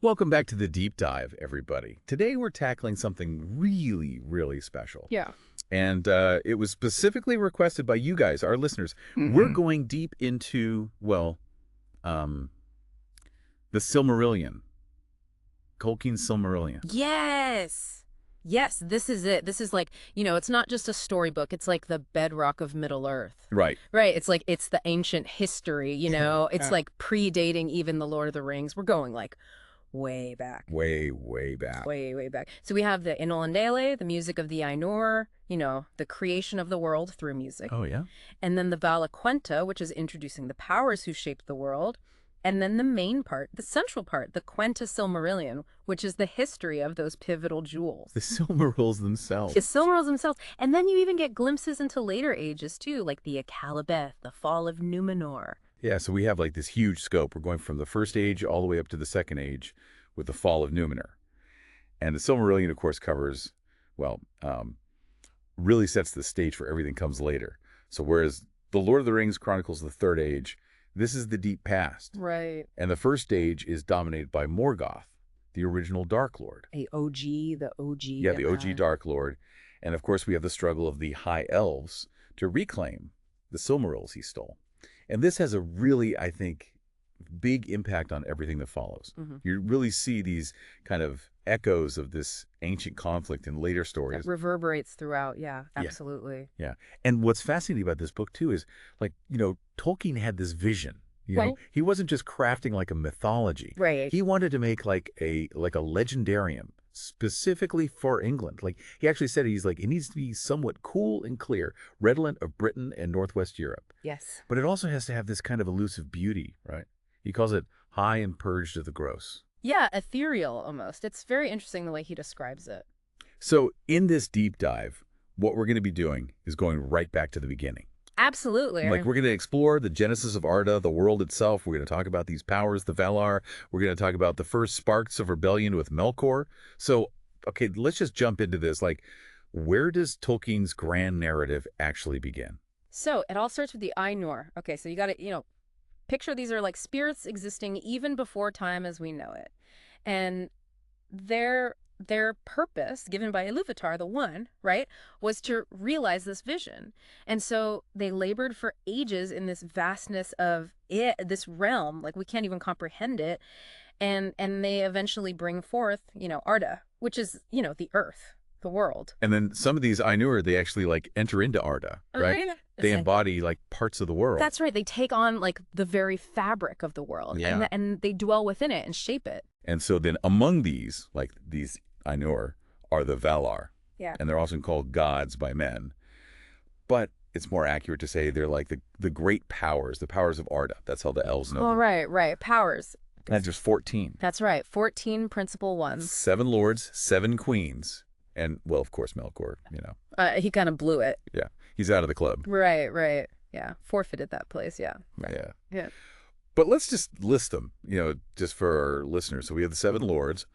Welcome back to the deep dive, everybody. Today we're tackling something really, really special. Yeah. And it was specifically requested by you guys, our listeners. We're Hmm. going deep into, well, um, the Silmarillion, Tolkien's Silmarillion. Yes. Yes, this is it. This is like, it's not just a storybook. It's like the bedrock of Middle-earth. Right. Right. It's like it's the ancient history, It's Yeah. like predating even the Lord of the Rings. We're going like way back. Way, way back. Way, way back. So we have the Inulindale, the music of the Ainur, the creation of the world through music. Oh, yeah? And then the Valaquenta, which is introducing the powers who shaped the world. And then the main part, the central part, the Quenta Silmarillion, which is the history of those pivotal jewels. The Silmarils themselves. The Silmarils themselves. And then you even get glimpses into later ages, too, like the Akalabeth, the fall of Numenor. Yeah, so we have like this huge scope. We're going from the first age all the way up to the second age with the fall of Numenor. And the Silmarillion, of course, covers, well, really sets the stage for everything comes later. So whereas the Lord of the Rings chronicles the third age, this is the deep past. Right. And the first age is dominated by Morgoth, the original Dark Lord. The OG. Yeah, the OG Dark Lord. And of course, we have the struggle of the High Elves to reclaim the Silmarils he stole. And this has a really, I think, big impact on everything that follows. You really see these kind of echoes of this ancient conflict in later stories. It reverberates throughout. Yeah, absolutely. Yeah. And what's fascinating about this book, too, is like, Tolkien had this vision. Right. He wasn't just crafting like a mythology. Right. He wanted to make like a legendarium specifically for England. Like he actually said, he's like, it needs to be somewhat cool and clear, redolent of Britain and Northwest Europe. Yes. But it also has to have this kind of elusive beauty, right? He calls it high and purged of the gross. Yeah, ethereal almost. It's very interesting the way he describes it. So in this deep dive, what we're going to be doing is going right back to the beginning. Absolutely. Like we're going to explore the genesis of Arda, the world itself. We're going to talk about these powers, the Valar. We're going to talk about the first sparks of rebellion with Melkor. So, okay, let's just jump into this. Like, where does Tolkien's grand narrative actually begin? So it all starts with the Ainur. Okay, so you got to, picture these are like spirits existing even before time as we know it. And their purpose, given by Iluvatar, the One, right, was to realize this vision. And so they labored for ages in this vastness of this realm, like we can't even comprehend it. And they eventually bring forth, Arda, which is, the earth, the world. And then some of these Ainur, they actually like enter into Arda, right? They embody like parts of the world. That's right. They take on like the very fabric of the world, Yeah. and they dwell within it and shape it. And so then among these, like these Ainur, are the Valar. Yeah. And they're often called gods by men. But it's more accurate to say they're like the great powers, the powers of Arda. That's how the elves know Oh, them. right. Powers. And there's 14. That's right. 14 principal ones. 7 lords, 7 queens. And, well, of course, Melkor, He kind of blew it. Yeah. He's out of the club. Right. Yeah. Forfeited that place. Yeah. Yeah. But let's just list them, just for our listeners. So we have the 7 lords: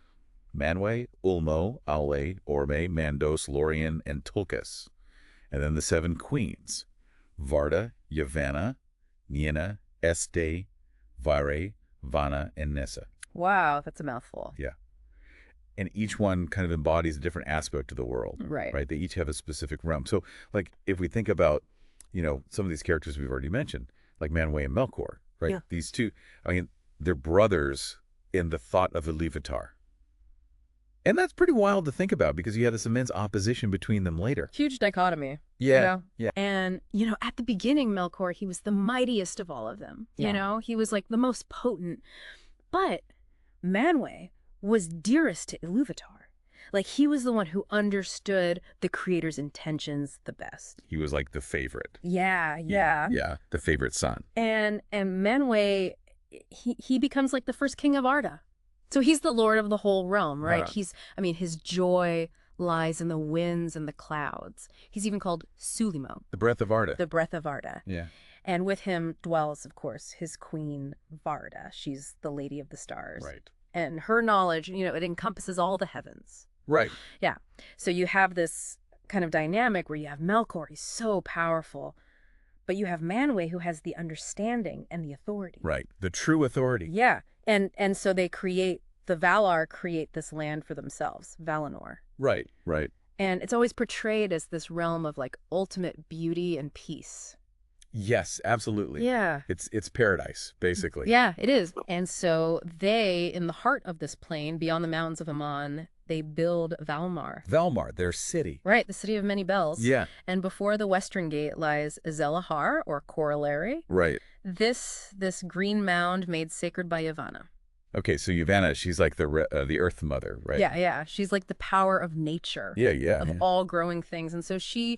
Manwë, Ulmo, Aule, Orme, Mandos, Lorien, and Tulkas. And then the 7 queens: Varda, Yavanna, Niena, Este, Vare, Vana, and Nessa. Wow. That's a mouthful. Yeah. And each one kind of embodies a different aspect of the world. Right. They each have a specific realm. So, like, if we think about, some of these characters we've already mentioned, like Manwë and Melkor, right? Yeah. These two, they're brothers in the thought of Iluvatar. And that's pretty wild to think about because you have this immense opposition between them later. Huge dichotomy. Yeah. Yeah. And, at the beginning, Melkor, he was the mightiest of all of them. He was like the most potent. But Manwë was dearest to Iluvatar. Like he was the one who understood the creator's intentions the best. He was like the favorite. Yeah. Yeah, the favorite son. And Manwë, he becomes like the first king of Arda. So he's the lord of the whole realm, right? His joy lies in the winds and the clouds. He's even called Sulimo, The breath of Arda. the breath of Arda. Yeah. And with him dwells, of course, his queen Varda. She's the lady of the stars. Right. And her knowledge, it encompasses all the heavens. Right. Yeah. So you have this kind of dynamic where you have Melkor, he's so powerful, but you have Manwë who has the understanding and the authority. Right. The true authority. Yeah. And so they create the Valar create this land for themselves, Valinor. Right, right. And it's always portrayed as this realm of like ultimate beauty and peace. Yes, absolutely. Yeah. It's paradise, basically. Yeah, it is. And so they, in the heart of this plain, beyond the mountains of Aman, they build Valmar. Valmar, their city. Right, the city of many bells. Yeah. And before the western gate lies Zelahar, or Corollary. Right. This green mound made sacred by Yavanna. Okay, so Yavanna, she's like the Earth Mother, right? Yeah, yeah. She's like the power of nature. Yeah, yeah. Of all growing things. And so she,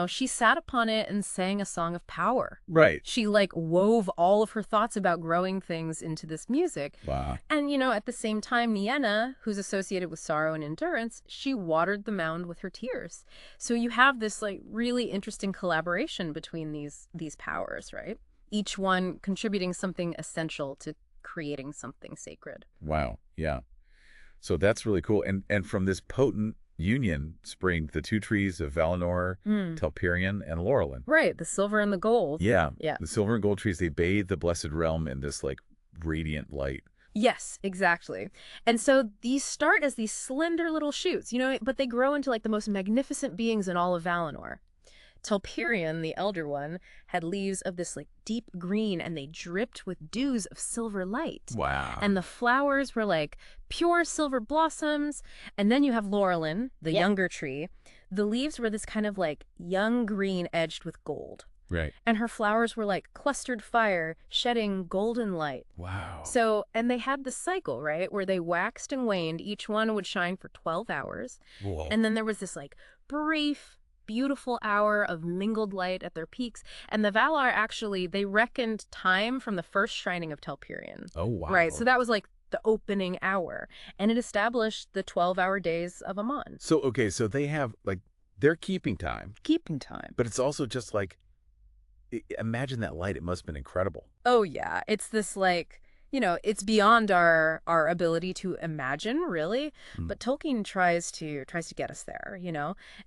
she sat upon it and sang a song of power. Right. She like wove all of her thoughts about growing things into this music. Wow. And, at the same time, Nienna, who's associated with sorrow and endurance, she watered the mound with her tears. So you have this like really interesting collaboration between these powers, right? Each one contributing something essential to creating something sacred. Wow. Yeah. So that's really cool. And from this potent union spring the two trees of Valinor, Telperion, and Laurelin. Right. The silver and the gold. Yeah. Yeah. The silver and gold trees, they bathe the blessed realm in this like radiant light. Yes, exactly. And so these start as these slender little shoots, but they grow into like the most magnificent beings in all of Valinor. Telperion, the elder one, had leaves of this like deep green, and they dripped with dews of silver light. Wow. And the flowers were like pure silver blossoms. And then you have Laurelin, the younger tree. The leaves were this kind of like young green edged with gold. Right. And her flowers were like clustered fire, shedding golden light. Wow. So, and they had this cycle, right, where they waxed and waned. Each one would shine for 12 hours. Whoa. And then there was this like brief, beautiful hour of mingled light at their peaks. And the Valar actually, they reckoned time from the first shining of Telperion. Oh, wow. Right. So that was like the opening hour. And it established the 12-hour days of Aman. So, okay, so they have like, they're keeping time. Keeping time. But it's also just like, imagine that light. It must have been incredible. Oh, yeah. It's this like, it's beyond our ability to imagine, really. But Tolkien tries to get us there,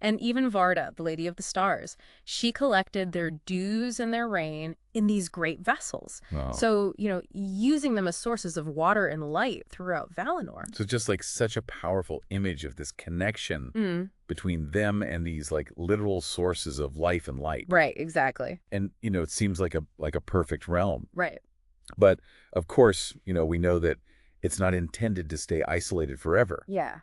And even Varda, the Lady of the Stars, she collected their dews and their rain in these great vessels. Wow. So, using them as sources of water and light throughout Valinor. So just like such a powerful image of this connection between them and these like literal sources of life and light. Right, exactly. And, it seems like a perfect realm. Right. But of course, we know that it's not intended to stay isolated forever. Yeah.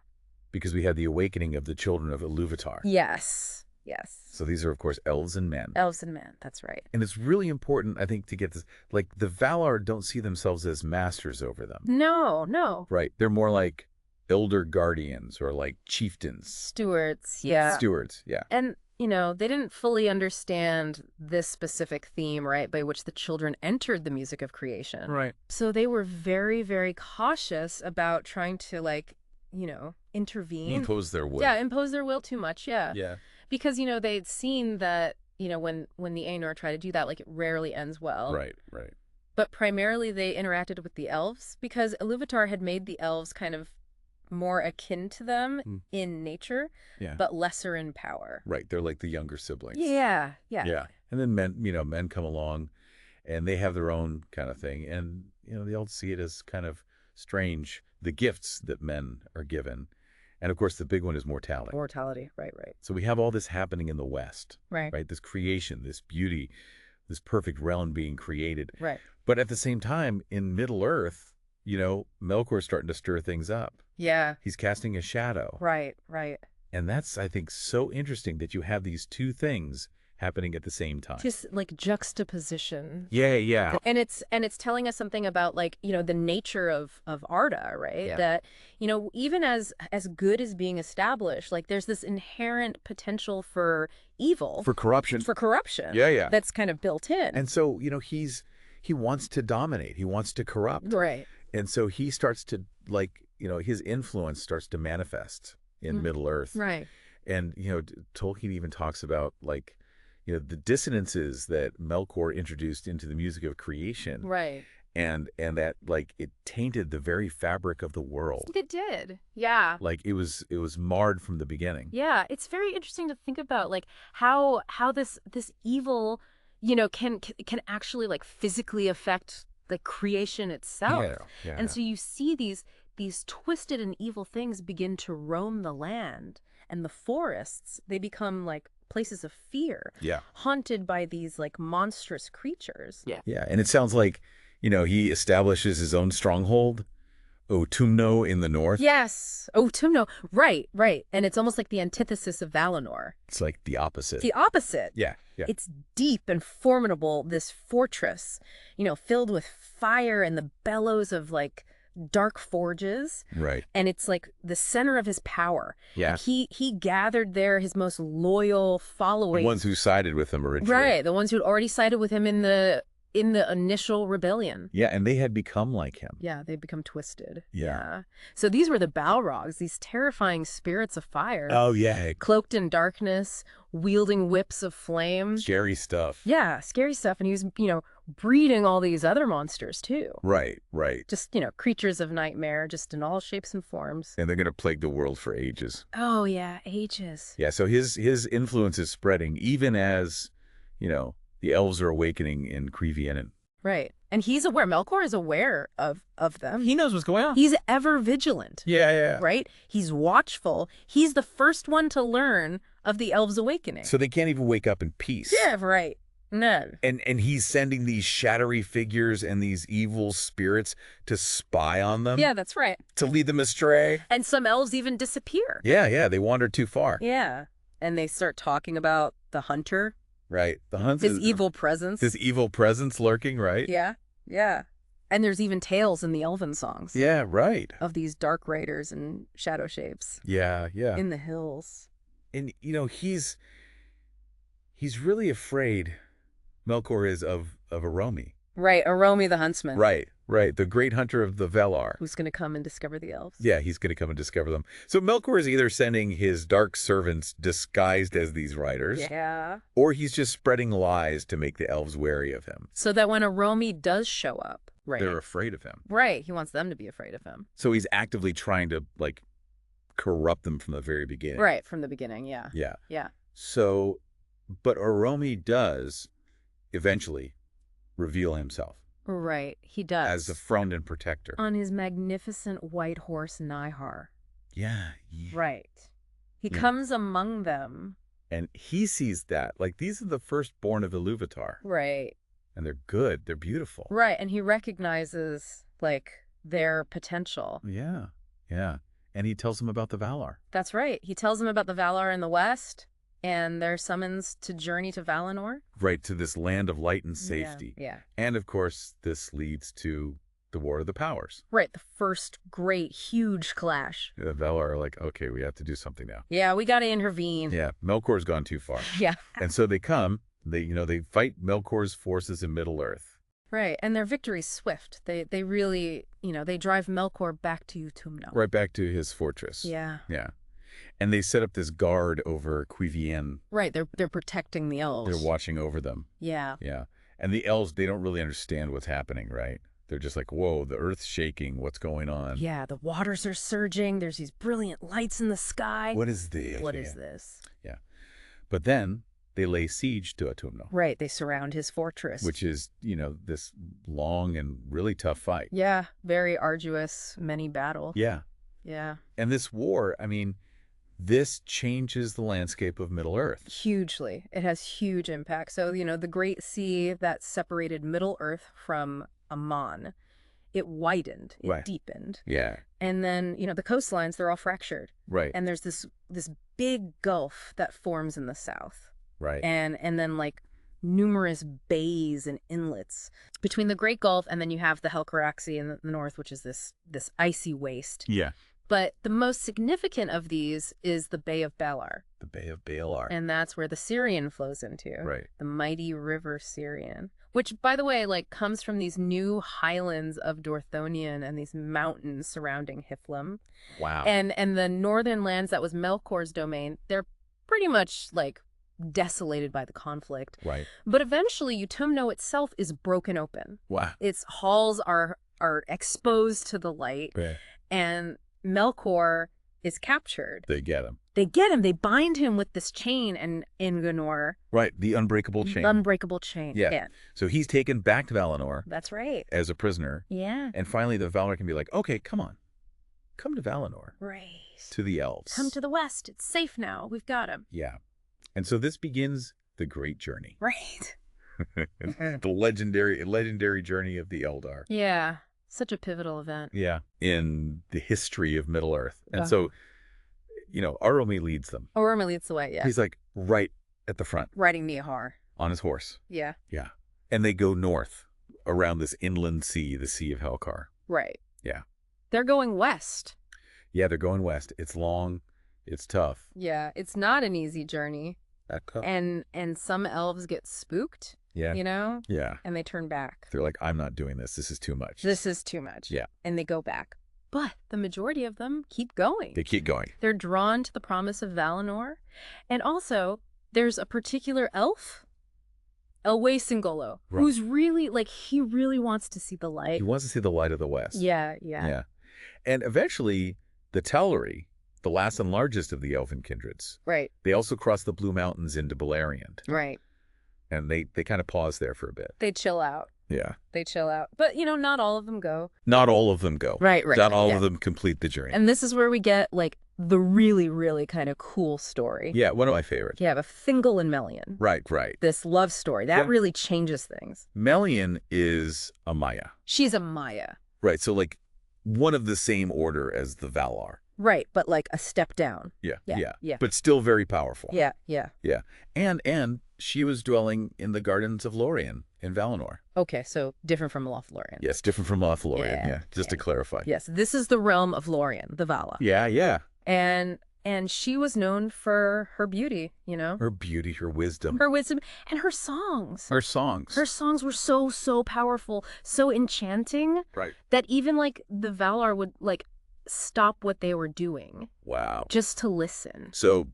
Because we have the awakening of the children of Iluvatar. Yes. Yes. So these are, of course, elves and men. Elves and men. That's right. And it's really important, I think, to get this. Like, the Valar don't see themselves as masters over them. No, no. Right. They're more like elder guardians or like chieftains. Stewards. Yeah. Stewards. Yeah. And they didn't fully understand this specific theme, right, by which the children entered the music of creation. Right. So they were very, very cautious about trying to, like, intervene. Impose their will. Yeah, impose their will too much, yeah. Yeah. Because, they'd seen that, when the Ainur try to do that, like, it rarely ends well. Right, right. But primarily they interacted with the elves because Iluvatar had made the elves kind of more akin to them in nature, but lesser in power. Right. They're like the younger siblings. Yeah. Yeah. Yeah. And then men come along and they have their own kind of thing. And, they all see it as kind of strange, the gifts that men are given. And of course, the big one is mortality. Mortality. Right. So we have all this happening in the West. Right. Right. This creation, this beauty, this perfect realm being created. Right. But at the same time, in Middle Earth, Melkor's starting to stir things up. Yeah. He's casting a shadow. Right, right. And that's, I think, so interesting that you have these two things happening at the same time. Just like juxtaposition. Yeah, yeah. And it's telling us something about like, the nature of Arda, right? Yeah. That, even as good as being established, like there's this inherent potential for evil. For corruption. For corruption. Yeah, yeah. That's kind of built in. And so, he wants to dominate. He wants to corrupt. Right. And so he starts to like, his influence starts to manifest in Middle Earth. Right. And, Tolkien even talks about like, the dissonances that Melkor introduced into the music of creation. Right. And that like it tainted the very fabric of the world. It did. Yeah. Like it was marred from the beginning. Yeah. It's very interesting to think about like how this evil, can actually like physically affect the creation itself. Yeah. And so you see these these twisted and evil things begin to roam the land, and the forests, they become like places of fear, Yeah. haunted by these like monstrous creatures. Yeah, and it sounds like, he establishes his own stronghold, Autumno in the north. Yes. Oh, Tumno. Right, right. And it's almost like the antithesis of Valinor. It's like the opposite. The opposite. Yeah, yeah. It's deep and formidable, this fortress, filled with fire and the bellows of like dark forges. Right. And it's like the center of his power. Yeah. Like he gathered there his most loyal following. The ones who sided with him originally. Right. The ones who'd already sided with him in the initial rebellion. Yeah, and they had become like him. Yeah, they become twisted. Yeah. So these were the Balrogs, these terrifying spirits of fire. Oh, yeah. Cloaked in darkness, wielding whips of flame. Scary stuff. Yeah, scary stuff. And he was, breeding all these other monsters too. Right, right. Just, creatures of nightmare, just in all shapes and forms. And they're going to plague the world for ages. Oh, yeah, ages. Yeah, so his influence is spreading even as, the elves are awakening in Crevienen. Right. And he's aware. Melkor is aware of them. He knows what's going on. He's ever vigilant. Yeah. Right? He's watchful. He's the first one to learn of the elves' awakening. So they can't even wake up in peace. Yeah, right. No. And he's sending these shadowy figures and these evil spirits to spy on them. Yeah, that's right. To lead them astray. And some elves even disappear. Yeah, they wander too far. Yeah. And they start talking about the hunter. Right. The hunt. His evil presence. His evil presence lurking, right? Yeah. And there's even tales in the elven songs. Yeah, right. Of these dark raiders and shadow shapes. Yeah. In the hills. And, he's really afraid, Melkor is, of Aromi. Right, Aromi the huntsman. Right. The great hunter of the Valar. Who's going to come and discover the elves. Yeah, he's going to come and discover them. So Melkor is either sending his dark servants disguised as these riders. Yeah. Or he's just spreading lies to make the elves wary of him. So that when Aromi does show up, right. They're afraid of him. Right, he wants them to be afraid of him. So he's actively trying to, corrupt them from the very beginning. Right, from the beginning, yeah. Yeah. So, but Aromi does eventually reveal himself. Right, he does. As a friend and protector. On his magnificent white horse, Nihar. Yeah. Right. He comes among them. And he sees that. These are the firstborn of Ilúvatar. Right. And they're good. They're beautiful. Right, and he recognizes, their potential. Yeah. And he tells them about the Valar. That's right. He tells them about the Valar in the west and their summons to journey to Valinor. Right, to this land of light and safety. Yeah. And, of course, this leads to the War of the Powers. Right, the first great, huge clash. The Valar are like, okay, we have to do something now. Yeah, we got to intervene. Yeah, Melkor's gone too far. Yeah. And so they come, they fight Melkor's forces in Middle-earth. Right, and their victory's swift. They really, they drive Melkor back to Utumno. Right back to his fortress. Yeah. And they set up this guard over Quivien. Right, they're protecting the elves. They're watching over them. Yeah. And the elves, they don't really understand what's happening, right? They're just like, whoa, the earth's shaking. What's going on? Yeah, the waters are surging. There's these brilliant lights in the sky. What is this? What is this? Yeah. But then they lay siege to Utumno. Right, they surround his fortress. Which is, this long and really tough fight. Yeah, very arduous, many battles. Yeah. And this war, this changes the landscape of Middle-earth. Hugely. It has huge impact. So, the Great Sea that separated Middle-earth from Aman, it widened, it deepened. Yeah. And then, the coastlines, they're all fractured. Right. And there's this big gulf that forms in the south. Right. And then numerous bays and inlets between the Great Gulf, and then you have the Helcaraxi in the north, which is this icy waste. Yeah. But the most significant of these is the Bay of Balar. The Bay of Balar. And that's where the Sirion flows into. Right. The mighty river Sirion. Which, by the way, comes from these new highlands of Dorthonion and these mountains surrounding Hiflim. Wow. And the northern lands that was Melkor's domain, they're pretty much, desolated by the conflict. Right. But eventually, Utumno itself is broken open. Wow. Its halls are exposed to the light. Yeah. And Melkor is captured. They get him. They get him. They bind him with this chain in Inganor. Right, the unbreakable chain. The unbreakable chain. Yeah. So he's taken back to Valinor. That's right. As a prisoner. Yeah. And finally the Valar can be like, okay, come on. come to Valinor, Right. to the elves. Come to the west. It's safe now. We've got him. Yeah. And so this begins the great journey. Right. The legendary journey of the Eldar. Yeah. Such a pivotal event. Yeah. In the history of Middle-earth. And so, Arome leads them. Orma leads the way, yeah. He's like right at the front. Riding Nihar. On his horse. Yeah. Yeah. And they go north around this inland sea, the Sea of Helkar. Right. Yeah. They're going west. Yeah, they're going west. It's long. It's tough. Yeah. It's not an easy journey. Tough. And some elves get spooked, Yeah. Yeah. and they turn back. They're like, I'm not doing this. This is too much. This is too much. Yeah. And they go back. But the majority of them keep going. They keep going. They're drawn to the promise of Valinor. And also, there's a particular elf, Elwë Singolo, Right. who's really, he really wants to see the light. He wants to see the light of the west. Yeah. Yeah. And eventually, the Telrii, the last and largest of the elven kindreds, Right. they also cross the Blue Mountains into Beleriand. Right. And they kind of pause there for a bit. They chill out. Yeah. But, not all of them go. Not all of them go. Right. Not all yeah. of them complete the journey. And this is where we get, the really, really kind of cool story. Yeah, one of my favorites. Yeah, but Thingol and Melian. Right. This love story. That really changes things. Melian is a Maya. She's a Maya. Right. So, one of the same order as the Valar. Right, but a step down. Yeah. Yeah. But still very powerful. Yeah. Yeah. And she was dwelling in the gardens of Lorien in Valinor. Okay, so different from Lothlorien. Yes, different from Lothlorien. Yeah. Just to clarify. Yes, this is the realm of Lorien, the Vala. Yeah. And she was known for her beauty, Her beauty, her wisdom. Her wisdom, and her songs. Her songs. Her songs were so powerful, so enchanting. Right. That even the Valar would stop what they were doing. Wow. Just to listen. So,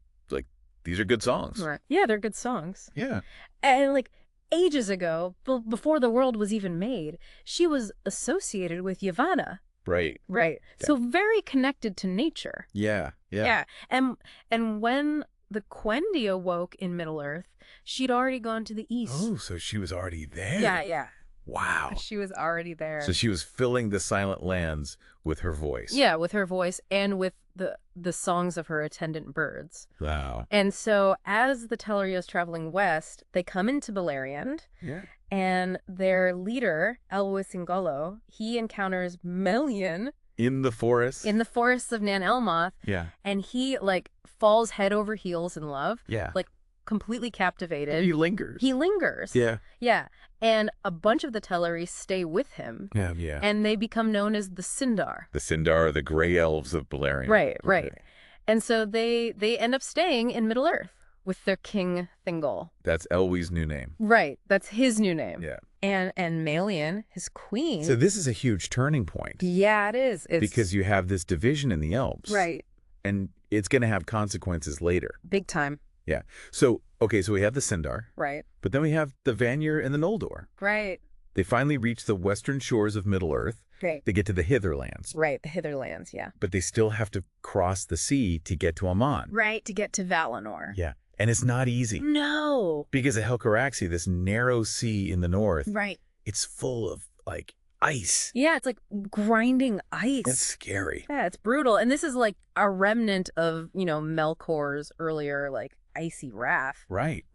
these are good songs. Right. Yeah, they're good songs. Yeah. And ages ago, before the world was even made, she was associated with Yavanna. Right. Right. Yeah. So very connected to nature. Yeah. Yeah. And when the Quendi awoke in Middle-earth, she'd already gone to the east. Oh, so she was already there. Yeah. Wow. She was already there. So she was filling the silent lands with her voice. Yeah, with her voice and with the songs of her attendant birds. Wow. And so as the Telrii is traveling west, they come into Beleriand. Yeah. And their leader, Elwë Singolo, he encounters Melian In the forest. in the forests of Nan Elmoth. Yeah. And he falls head over heels in love. Yeah. Completely captivated. He lingers. He lingers. Yeah. Yeah. And a bunch of the Telrii stay with him. Yeah. And they become known as the Sindar. The Sindar are the gray elves of Beleriand. Right. Okay. And so they end up staying in Middle-earth with their king Thingol. That's Elwë's new name. Right. That's his new name. Yeah. And Melian, his queen. So this is a huge turning point. Yeah, it is. Because you have this division in the elves. Right. And it's going to have consequences later. Big time. Yeah. So, okay, so we have the Sindar. Right. But then we have the Vanir and the Noldor. Right. They finally reach the western shores of Middle-earth. Right. They get to the Hitherlands. Right. The Hitherlands, yeah. But they still have to cross the sea to get to Aman. Right. To get to Valinor. Yeah. And it's not easy. No. Because of Helcaraxi, this narrow sea in the north, Right. it's full of, ice. Yeah, it's grinding ice. It's scary. Yeah, it's brutal. And this is a remnant of, Melkor's earlier, icy wrath. Right.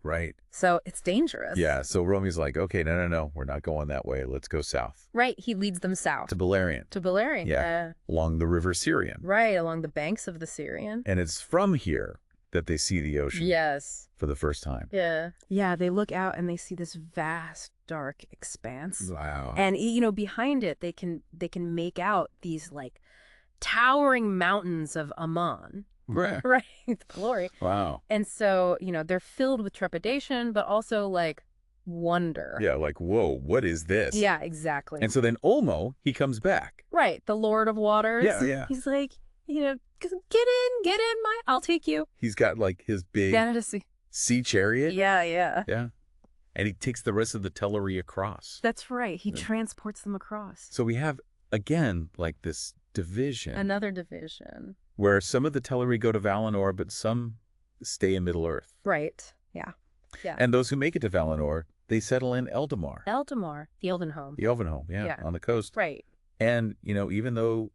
So it's dangerous. Yeah, so Romy's like, okay, no, we're not going that way. Let's go south. Right. He leads them south. To Beleriand. To Beleriand. Yeah. Along the river Sirion. Right, along the banks of the Sirion. And it's from here that they see the ocean. Yes. For the first time. Yeah. Yeah, they look out and they see this vast, dark expanse. Wow. And, behind it, they can make out these, towering mountains of Aman. Right. Right. The glory. Wow. And so, they're filled with trepidation, but also, wonder. Yeah, whoa, what is this? Yeah, exactly. And so then Ulmo, he comes back. Right. The Lord of Waters. Yeah. He's like, get in, I'll take you. He's got, his big sea chariot. Yeah. Yeah. And he takes the rest of the Telrii across. That's right. He transports them across. So we have, again, this division. Another division. Where some of the Telrii go to Valinor, but some stay in Middle-earth. Right. Yeah. And those who make it to Valinor, they settle in Eldamar. Eldamar, the Elven home. The Elven home, yeah, on the coast. Right. And, even though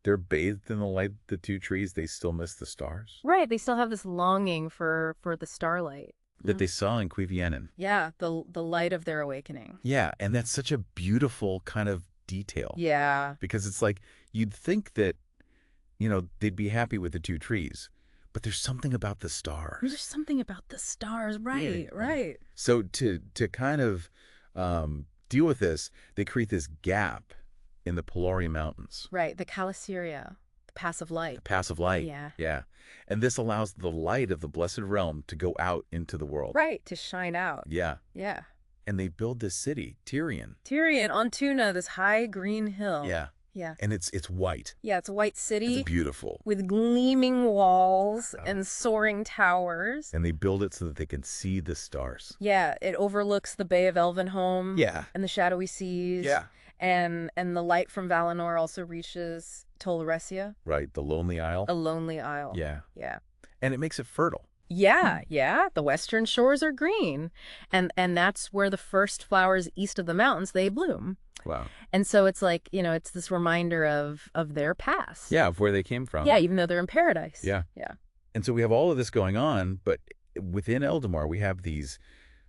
they're bathed in the light of the two trees, they still miss the stars Right. They still have this longing for the starlight. that they saw in Cuiviénen. Yeah, the light of their awakening. Yeah, and that's such a beautiful kind of detail. Yeah. Because it's like you'd think that, they'd be happy with the two trees, but there's something about the stars. There's something about the stars. Right, right. So to kind of deal with this, they create this gap in the Pelori Mountains. Right, the Caliceria, the pass of light. The pass of light. Yeah. Yeah. And this allows the light of the blessed realm to go out into the world. Right, to shine out. Yeah. Yeah. And they build this city, Tyrion. Tyrion on Tuna, this high green hill. Yeah. Yeah. And it's white. Yeah, it's a white city. It's beautiful. With gleaming walls and soaring towers. And they build it so that they can see the stars. Yeah, it overlooks the Bay of Elvenholm. Yeah. And the shadowy seas. Yeah. And the light from Valinor also reaches Tolressia. Right, the Lonely Isle. A lonely isle. Yeah. Yeah. And it makes it fertile. Yeah, yeah. The western shores are green. And that's where the first flowers east of the mountains, they bloom. Wow. And so it's like, it's this reminder of their past. Yeah, of where they came from. Yeah, even though they're in paradise. Yeah. Yeah. And so we have all of this going on, but within Eldamar, we have these,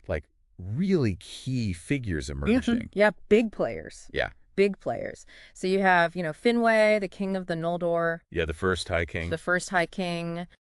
like, really key figures emerging. Yeah, big players. Yeah. Big players. So you have, Finwë, the king of the Noldor. Yeah, the first High King. The first High King.